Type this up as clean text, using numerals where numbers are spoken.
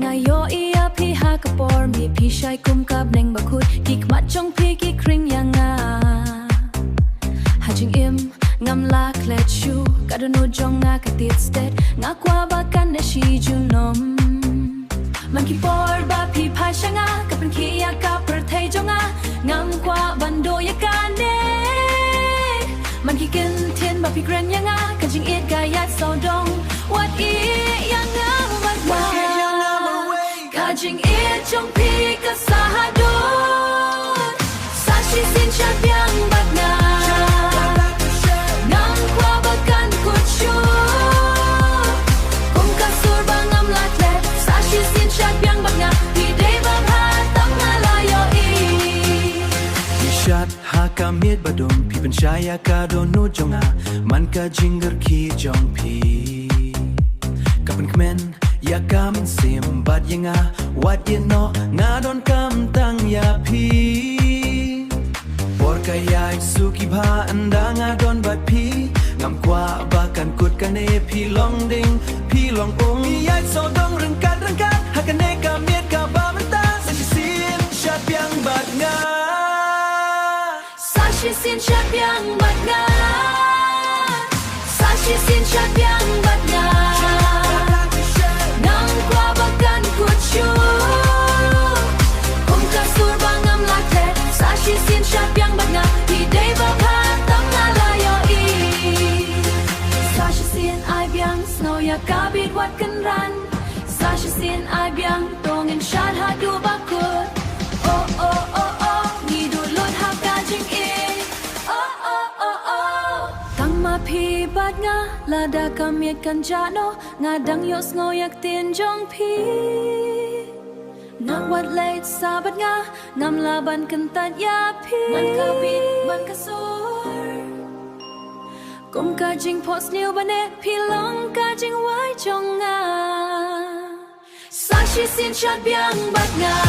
งายโยอียพี่หากระปอร์มีพี่ชายกุมกับเน่งบักคุดกิกมัดจงพี่กิคริงยังงาหาจิงอิมงำลาเคล็ดชูกระโดนจงงากระติดสเตดงากว่าบากันเนชีจุนมมันกิปอร์บาพี่พายชะงากับเป็นขี้ยากับประเทศจงงำกว่าบันโดยการเนมันกิกินเทียนบาพี่เกรนยังกันจิงอีดกายัดโซดงวัดอียังงาวัดวากาจิงอีดจงพี่ก็สาดูสาชิสินชาเปียงบัดนาหากาเมียดบดงพี่เป็นชายากาโดนนูจงอามันกะจิงกร์คีจงพี่กับเป็นคเมนยากามันเสียมบัดยังอาวัดเยนองาโดนกำตั้งยาพี่ปอร์กายายสุกิพาอันดางาโดนบัดพี่งำกว่าบากันกุดกันเอพี่ลองดิงพี่ลององพี่ยายโซดงรังกันหากกันเนกาเมียดกาบามันตาสันติสินชาเปียงบัดงาSashi sin chat biang bat nga Sashi sin chat biang bat nga Nang kwa bagan kuchu Kung kasur bangam lakte Sashi sin chat biang bat nga Di day ba pa tam nga layo i Sashi sin ai biang Snow ya kabit wat kan ran Sashi sin ai biang Tongin shat ha du bakut Oh oh oh oh Ni du lot ha ka jing iพี่บัดงาลาดากาเมียดกันจาโนงาดังยศงอยักเตียนจงพี่งาวัดเลดสาบัดงางำลาบันกันตัดยาพี่มันกะบิดมันกะสูรกุมกะจิงโพสนิวบันเนพี่ลองกะจิงไว้จงงาสาชิสินชัดเบียงบัดงา